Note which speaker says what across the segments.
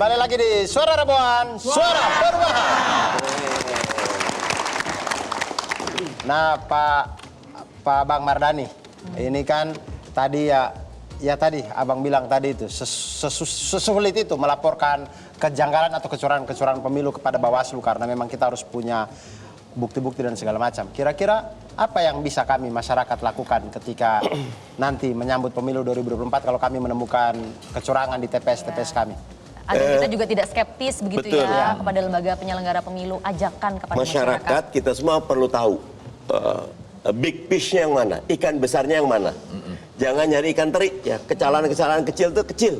Speaker 1: Kembali lagi di Suara Rabuan, Suara Perubahan. Nah, Pak Bang Mardhani, ini kan tadi ya tadi Abang bilang tadi itu sesulit itu melaporkan kejanggalan atau kecurangan pemilu kepada Bawaslu karena memang kita harus punya bukti-bukti dan segala macam. Kira-kira apa yang bisa kami masyarakat lakukan ketika nanti menyambut pemilu 2024 kalau kami menemukan kecurangan di TPS-TPS kami?
Speaker 2: Agar kita juga tidak skeptis begitu
Speaker 3: betul,
Speaker 2: ya kepada lembaga penyelenggara pemilu, ajakan kepada
Speaker 3: masyarakat. Kita semua perlu tahu big fish-nya yang mana, ikan besarnya yang mana. Jangan nyari ikan teri ya, kesalahan-kesalahan kecil itu kecil.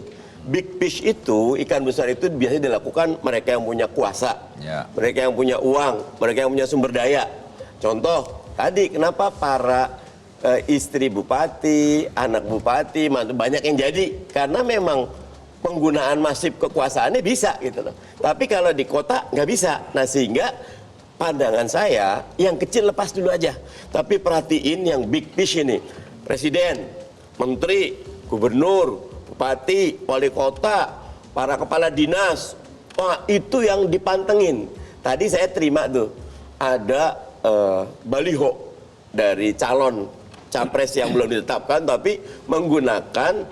Speaker 3: Big fish itu, ikan besar itu biasanya dilakukan mereka yang punya kuasa, mereka yang punya uang, mereka yang punya sumber daya. Contoh tadi kenapa para istri bupati, anak bupati, banyak yang jadi karena memang penggunaan masif kekuasaannya bisa gitu loh. Tapi kalau di kota nggak bisa. Nah sehingga pandangan saya yang kecil lepas dulu aja. Tapi perhatiin yang big fish ini. Presiden, menteri, gubernur, bupati, wali kota, para kepala dinas. Wah itu yang dipantengin. Tadi saya terima tuh ada baliho dari calon capres yang belum ditetapkan tapi menggunakan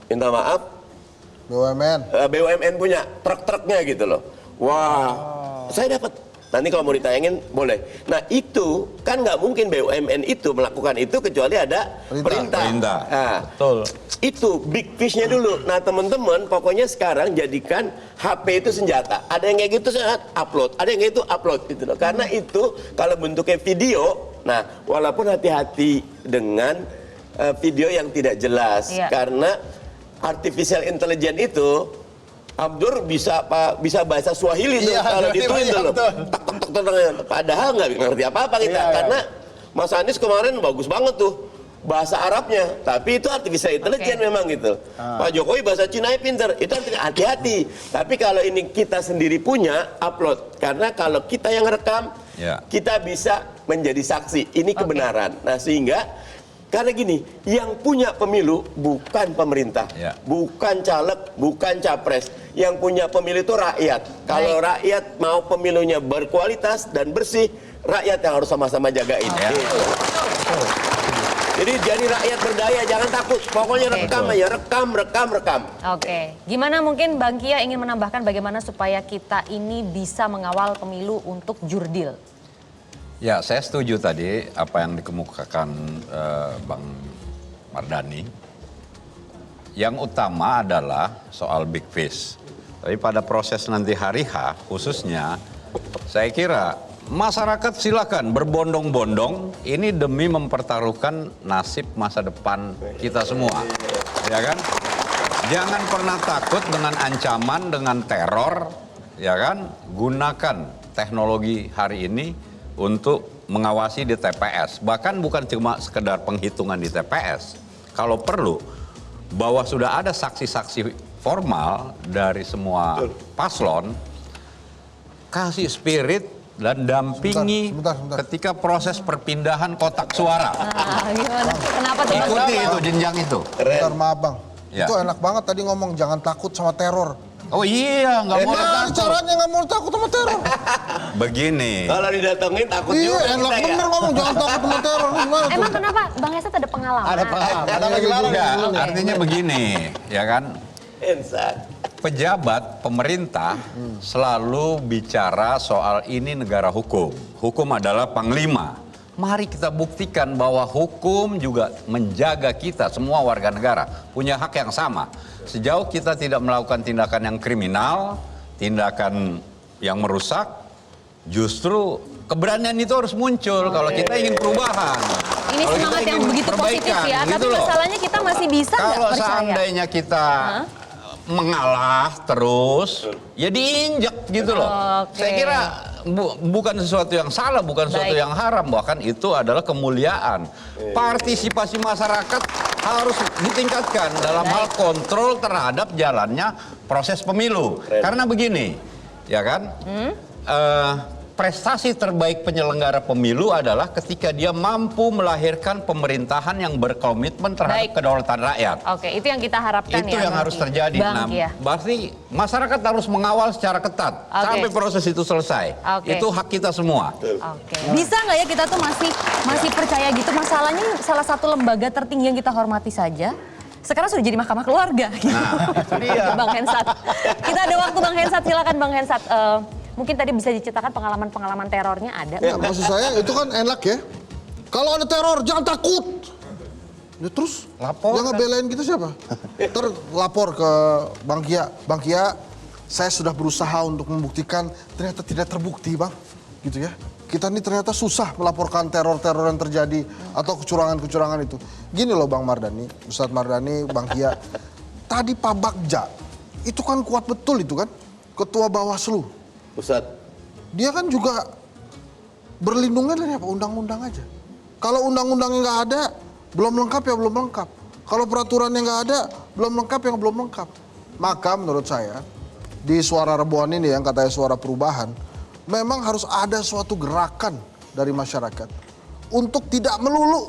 Speaker 3: minta maaf BUMN punya truk-truknya gitu loh. Wah, saya dapat. Nanti kalau mau ditayangin boleh. Nah itu kan nggak mungkin BUMN itu melakukan itu kecuali ada perintah. Nah, betul. Itu big fish-nya dulu. Nah teman-teman pokoknya sekarang jadikan HP itu senjata. Ada yang kayak gitu saya upload, ada yang kayak itu upload gitu loh. Karena itu kalau bentuknya video, nah walaupun hati-hati dengan video yang tidak jelas karena artificial intelligence itu Abdur bisa bahasa Swahili tuh kalau dituin tuh loh. Padahal nggak ngerti apa-apa kita karena Mas Anies kemarin bagus banget tuh bahasa Arabnya, tapi itu artificial intelligence memang gitu. Pak Jokowi bahasa Cina pinter, itu hati-hati. Tapi kalau ini kita sendiri punya upload, karena kalau kita yang rekam, kita bisa menjadi saksi. Ini kebenaran. Nah sehingga karena gini, yang punya pemilu bukan pemerintah, bukan caleg, bukan capres. Yang punya pemilu itu rakyat. Kalau rakyat mau pemilunya berkualitas dan bersih, rakyat yang harus sama-sama jagain. Jadi rakyat berdaya, jangan takut. Pokoknya rekam aja, rekam.
Speaker 2: Oke. Gimana mungkin Bang Kia ingin menambahkan bagaimana supaya kita ini bisa mengawal pemilu untuk jurdil?
Speaker 4: Ya, saya setuju tadi apa yang dikemukakan Bang Mardhani. Yang utama adalah soal big fish. Tapi pada proses nanti hari H khususnya, saya kira masyarakat silakan berbondong-bondong ini demi mempertaruhkan nasib masa depan kita semua. Ya kan? Jangan pernah takut dengan ancaman, dengan teror, ya kan? Gunakan teknologi hari ini untuk mengawasi di TPS. Bahkan bukan cuma sekedar penghitungan di TPS. Kalau perlu, bahwa sudah ada saksi-saksi formal dari semua paslon, kasih spirit dan dampingi ketika proses perpindahan kotak suara.
Speaker 2: Gimana? Kenapa tuh?
Speaker 4: Ikuti itu jenjang itu.
Speaker 5: Bentar maaf Bang, itu enak banget tadi ngomong jangan takut sama teror.
Speaker 4: Oh iya, nggak mau takut.
Speaker 5: Caranya nggak mau takut sama teror.
Speaker 4: Begini.
Speaker 3: Kalau didatengin takut juga.
Speaker 5: Iya, enak bener ngomong jangan takut sama teror.
Speaker 2: Emang kenapa Bang Esat ada pengalaman?
Speaker 1: Ada pengalaman.
Speaker 4: Artinya begini, ya kan? Pejabat pemerintah selalu bicara soal ini negara hukum. Hukum adalah panglima. Mari kita buktikan bahwa hukum juga menjaga kita, semua warga negara punya hak yang sama. Sejauh kita tidak melakukan tindakan yang kriminal, tindakan yang merusak, justru keberanian itu harus muncul kalau kita ingin perubahan.
Speaker 2: Ini
Speaker 4: kalau
Speaker 2: semangat yang begitu positif ya,
Speaker 4: gitu
Speaker 2: tapi masalahnya kita masih bisa nggak
Speaker 4: kalau
Speaker 2: percaya?
Speaker 4: Seandainya kita mengalah terus, ya diinjak gitu loh. Saya kira bukan sesuatu yang salah, bukan sesuatu yang haram, bahkan itu adalah kemuliaan. Partisipasi masyarakat harus ditingkatkan dalam hal kontrol terhadap jalannya proses pemilu. Karena begini, ya kan? prestasi terbaik penyelenggara pemilu adalah ketika dia mampu melahirkan pemerintahan yang berkomitmen terhadap
Speaker 2: Baik.
Speaker 4: kedaulatan rakyat.
Speaker 2: Oke, itu yang kita harapkan
Speaker 4: Itu
Speaker 2: ya.
Speaker 4: yang harus terjadi.
Speaker 2: Bang,
Speaker 4: Nah,
Speaker 2: ya.
Speaker 4: berarti masyarakat harus mengawal secara ketat sampai proses itu selesai.
Speaker 2: Oke.
Speaker 4: Itu hak kita semua.
Speaker 2: Oke. Bisa nggak ya kita tuh masih percaya gitu? Masalahnya salah satu lembaga tertinggi yang kita hormati saja sekarang sudah jadi Mahkamah Keluarga.
Speaker 4: Nah, itu dia.
Speaker 2: Bang Hensat. Kita ada waktu Bang Hensat, silakan Bang Hensat. Mungkin tadi bisa diceritakan pengalaman-pengalaman terornya ada.
Speaker 5: Ya, maksud saya itu kan enak ya. Kalau ada teror jangan takut. Ya terus
Speaker 1: Lapor
Speaker 5: yang ngebelain gitu siapa? Terlapor ke Bang Kia. Bang Kia, saya sudah berusaha untuk membuktikan ternyata tidak terbukti, Bang. Gitu ya. Kita ini ternyata susah melaporkan teror-teror yang terjadi atau kecurangan-kecurangan itu. Gini loh Bang Mardhani, Ustadz Mardhani, Bang Kia. Tadi Pak Bagja, itu kan kuat betul itu kan. Ketua Bawaslu.
Speaker 3: Ustadz,
Speaker 5: Dia kan juga berlindungnya dari apa? Undang-undang aja. Kalau undang-undangnya nggak ada, belum lengkap ya belum lengkap. Kalau peraturannya nggak ada, belum lengkap yang belum lengkap. Maka menurut saya, di Suara Rebuan ini yang katanya suara perubahan, memang harus ada suatu gerakan dari masyarakat untuk tidak melulu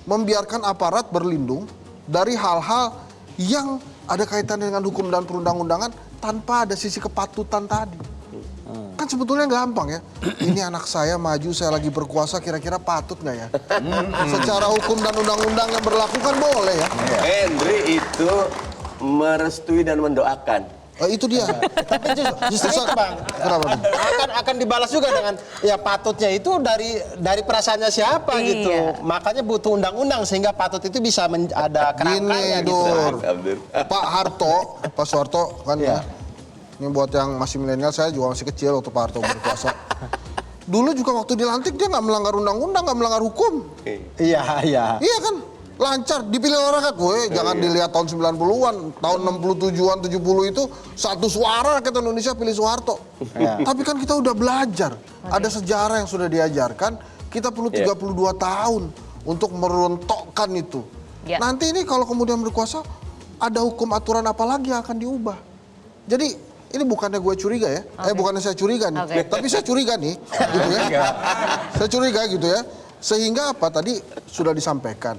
Speaker 5: membiarkan aparat berlindung dari hal-hal yang ada kaitannya dengan hukum dan perundang-undangan tanpa ada sisi kepatutan tadi. Kan sebetulnya gampang ya. Ini anak saya maju, saya lagi berkuasa, kira-kira patut nggak ya? Secara hukum dan undang-undang yang berlaku kan boleh ya.
Speaker 3: Henry itu merestui dan mendoakan.
Speaker 5: Itu dia.
Speaker 1: Tapi justru itu Bang,
Speaker 5: Kenapa?
Speaker 1: akan dibalas juga dengan ya patutnya itu dari perasaannya siapa
Speaker 2: Iya.
Speaker 1: gitu. Makanya butuh undang-undang sehingga patut itu bisa ada kerangkanya
Speaker 5: Gini,
Speaker 1: gitu.
Speaker 5: Dur. Pak Harto, Pak Soeharto kan ya. Ini buat yang masih milenial, saya juga masih kecil waktu Pak Harto berkuasa. Dulu juga waktu dilantik dia nggak melanggar undang-undang, nggak melanggar hukum.
Speaker 1: Iya, iya.
Speaker 5: Iya kan? Lancar, dipilih orang rakyat. Woi, jangan dilihat tahun 90-an, tahun 67-an, 70 itu satu suara rakyat Indonesia pilih Soeharto. Tapi kan kita udah belajar. Ada sejarah yang sudah diajarkan, kita perlu 32 tahun untuk merontokkan itu.
Speaker 2: Ya.
Speaker 5: Nanti ini kalau kemudian berkuasa, ada hukum aturan apa lagi yang akan diubah. Jadi ini bukannya gue curiga ya, bukannya saya curiga nih,
Speaker 2: Oke.
Speaker 5: tapi saya curiga nih, gitu ya. Saya curiga gitu ya. Sehingga apa tadi sudah disampaikan,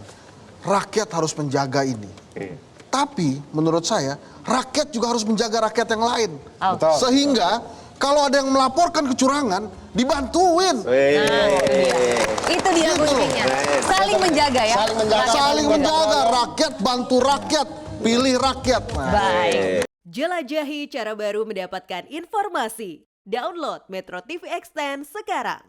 Speaker 5: rakyat harus menjaga ini. Tapi menurut saya, rakyat juga harus menjaga rakyat yang lain.
Speaker 2: Betul.
Speaker 5: Sehingga kalau ada yang melaporkan kecurangan, dibantuin.
Speaker 2: Itu dia
Speaker 5: Gitu loh.
Speaker 2: kuncinya. Saling menjaga ya.
Speaker 1: Saling menjaga.
Speaker 5: Saling menjaga, rakyat bantu rakyat, pilih rakyat. Nah.
Speaker 2: Baik.
Speaker 6: Jelajahi cara baru mendapatkan informasi. Download Metro TV Extend sekarang.